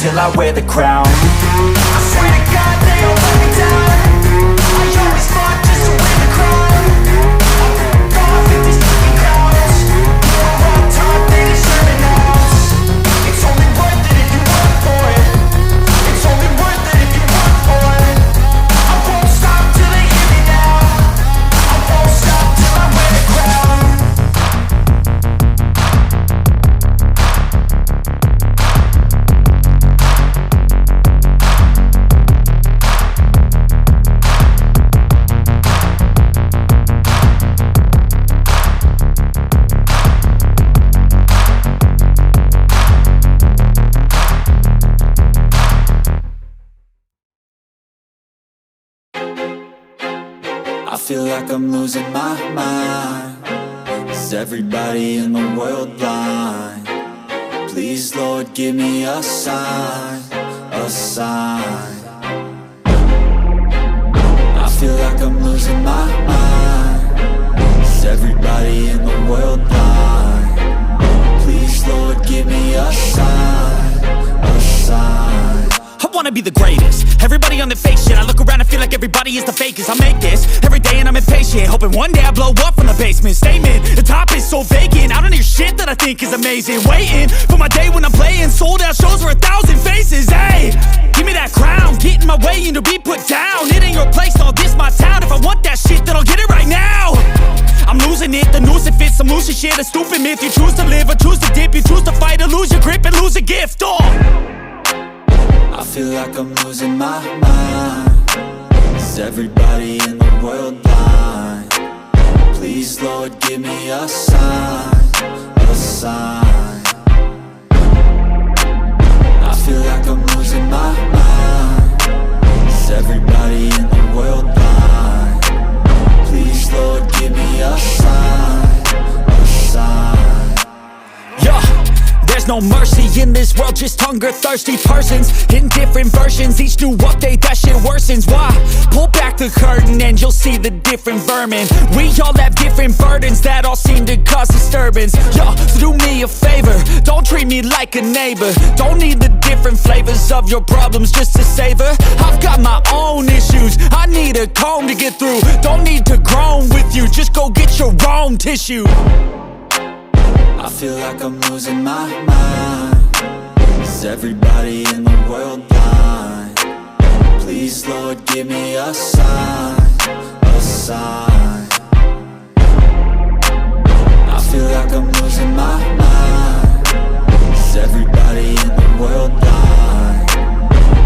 till I wear the crown. I swear to God they all let me down. I always fought just to win the crown. I'm off with these fucking clowns. I'm on top, they deserve an ounce. It's only worth it if you work for it. It's only worth it if you work for it. I won't stop till they hear me now. I won't stop till I wear the crown. I feel like I'm losing my mind. Is everybody in the world blind? Please, Lord, give me a sign, a sign. I feel like I'm losing my mind. Is everybody in the world blind? Please, Lord, give me a sign, a sign. I wanna be the greatest. Everybody on the fake shit. I look around and feel like everybody is the fakest. I make this every day and I'm impatient, hoping one day I blow up from the basement. Statement, the top is so vacant. I don't hear shit that I think is amazing. Waiting for my day when I'm playing sold out shows for 1,000 faces. Hey, give me that crown, get in my way and to be put down. It ain't your place, no, this my town. If I want that shit, then I'll get it right now. I'm losing it, the noose it fits. Some losing shit, a stupid myth. You choose to live or choose to dip. You choose to fight or lose your grip and lose a gift. I feel like I'm losing my mind. Is everybody in the world blind? Please, Lord, give me a sign, a sign. I feel like I'm losing my mind. Is everybody in the world blind? Please, Lord, give me a sign, a sign. Yeah. There's no mercy in this world, just hunger-thirsty persons in different versions. Each new update, that shit worsens. Why? Pull back the curtain and you'll see the different vermin. We all have different burdens that all seem to cause disturbance. Yo, so do me a favor, don't treat me like a neighbor. Don't need the different flavors of your problems just to savor. I've got my own issues, I need a comb to get through. Don't need to groan with you, just go get your own tissue. I feel like I'm losing my mind. Is everybody in the world blind? Please, Lord, give me a sign, a sign. I feel like I'm losing my mind. Is everybody in the world blind?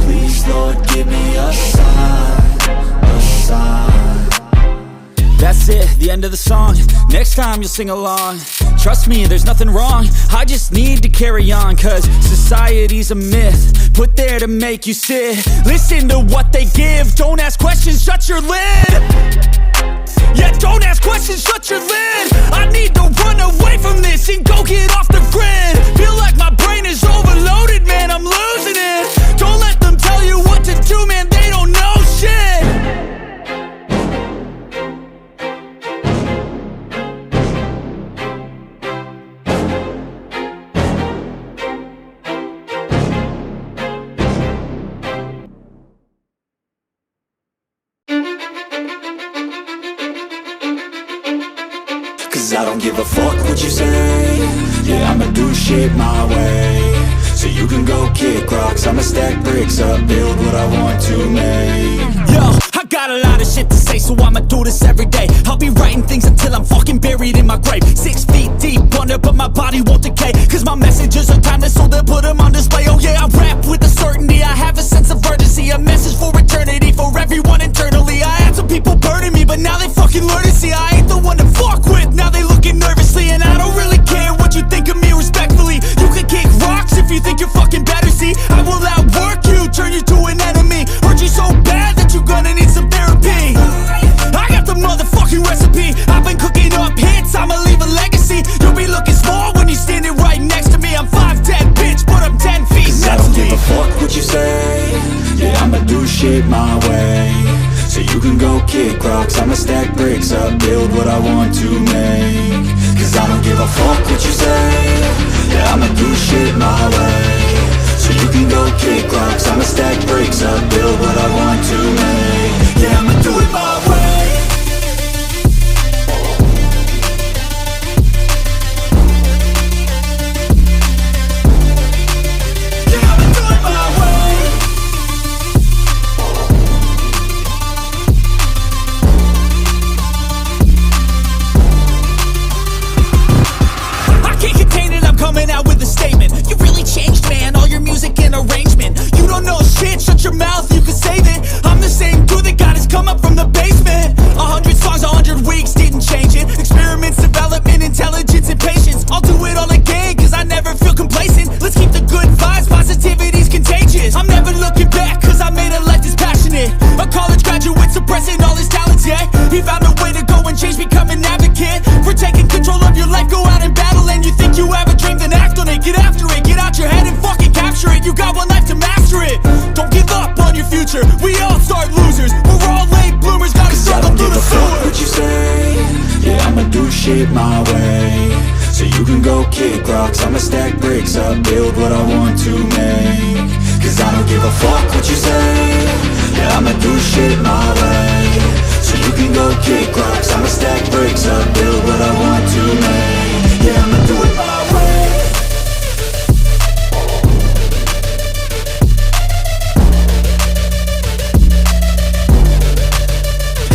Please, Lord, give me a sign, a sign. That's it, the end of the song. Next time you'll sing along. Trust me, there's nothing wrong. I just need to carry on, cause society's a myth put there to make you sit. Listen to what they give. Don't ask questions, shut your lid. Yeah, don't ask questions, shut your lid. I need to run away from this and go get off the grid. Feel like my brain is overloaded, man, I'm losing it. Don't let them tell you what to do, man, they don't know shit. Cause I don't give a fuck what you say. Yeah, I'ma do shit my way. So you can go kick rocks, I'ma stack bricks up, build what I want to make. Yo, I got a lot of shit to say, so I'ma do this every day. I'll be writing things until I'm fucking buried in my grave. 6 feet deep under, but my body won't decay. Cause my messages are timeless, so they'll put them on display. Oh yeah, I rap with a certainty, I have a sense of urgency. A message for eternity, for everyone internally. I had some people burning me, but now they fucking learn to see I ain't the one to fuck with. Now they looking nervously, and I don't really care what you think of me respectfully. You can kick rocks if you think you're fucking better, see. I will outwork you, turn you to an enemy. Hurt you so bad that you're gonna need some therapy. I got the motherfucking recipe. I've been cooking up hits, I'ma leave a legacy. You'll be looking small when you're standing right next to me. I'm 5'10", bitch, but I'm 10 feet next to me. I don't give a fuck what you say. Yeah, I'ma do shit my way. So you can go kick rocks, I'ma stack bricks up, build what I want to make. Cause I don't give a fuck what you say. Yeah, I'ma do shit my way. So you can go kick bricks up, build what I want to make. Yeah, I'ma do it my way. Yeah, I'ma do it my way. I can't contain it, I'm coming out with a statement. You really changed, man, all your music and arrangement. You don't know shit, shut your mouth, you can save it. I'm the same dude that got his come up from the basement. 100 songs, 100 weeks, didn't change it. Experiments, development, intelligence, and patience. I'll do it all again, cause I never feel complacent. Let's keep the good vibes, positivity's contagious. I'm never looking back, cause I made a life that's passionate. A college graduate suppressing all his talents, yeah. He found a way to go and change, become an advocate for taking control of your life, go out and battle. And you think you have a dream, then act on it. Get after it, get out your head and fucking capture it. You got one life to master it. Don't give up on your future, we all start losers. We're all late bloomers, gotta struggle through the sewer. What you say, yeah, I'ma do shit my way. So you can go kick rocks, I'ma stack bricks up, build what I want to make. Cause I don't give a fuck what you say, yeah, I'ma do shit my way. So you can go kick rocks, I'ma stack bricks up, build what I want to make. Yeah, I'ma do it my way.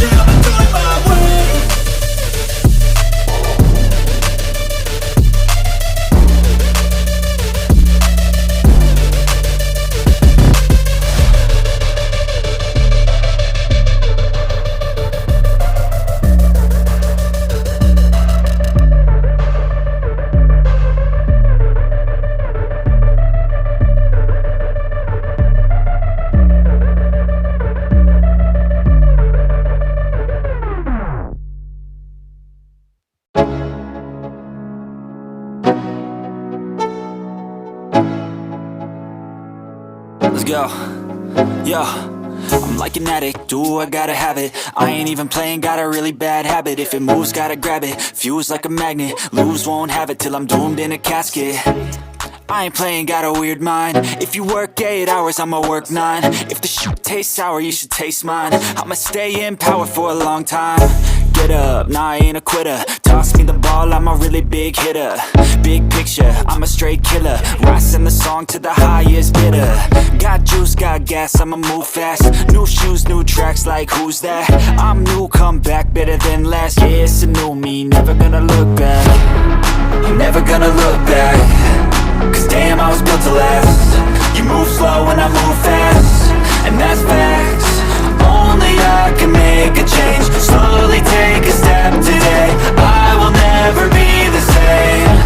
Yeah, I'ma do it my way. Let's go. Yo, I'm like an addict, do I gotta have it. I ain't even playing, got a really bad habit. If it moves, gotta grab it, fuse like a magnet. Lose, won't have it till I'm doomed in a casket. I ain't playing, got a weird mind. If you work 8 hours, I'ma work 9. If the shoot tastes sour, you should taste mine. I'ma stay in power for a long time. Get up, nah, I ain't a quitter. Toss me the ball, I'm a really big hitter. Big picture, I'm a straight killer. Rising the song to the highest bidder. Got juice, got gas, I'ma move fast. New shoes, new tracks, like who's that? I'm new, come back, better than last. Yeah, it's a new me, never gonna look back. I'm never gonna look back. Cause damn, I was built to last. You move slow and I move fast, and that's facts. Only I can make a change. Slowly take a step today. I will never be the same.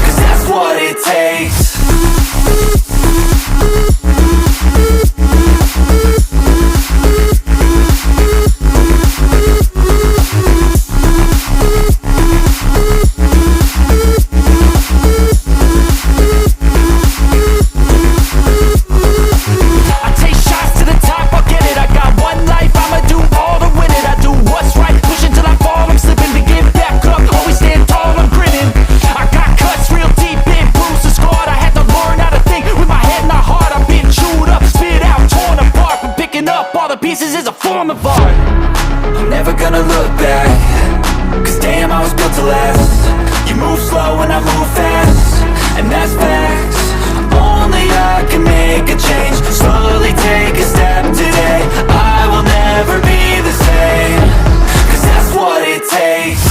Cause that's what it takes. Pieces is a form of art. I'm never gonna look back. Cause damn, I was built to last. You move slow and I move fast, and that's facts. Only I can make a change. Slowly take a step today. I will never be the same. Cause that's what it takes.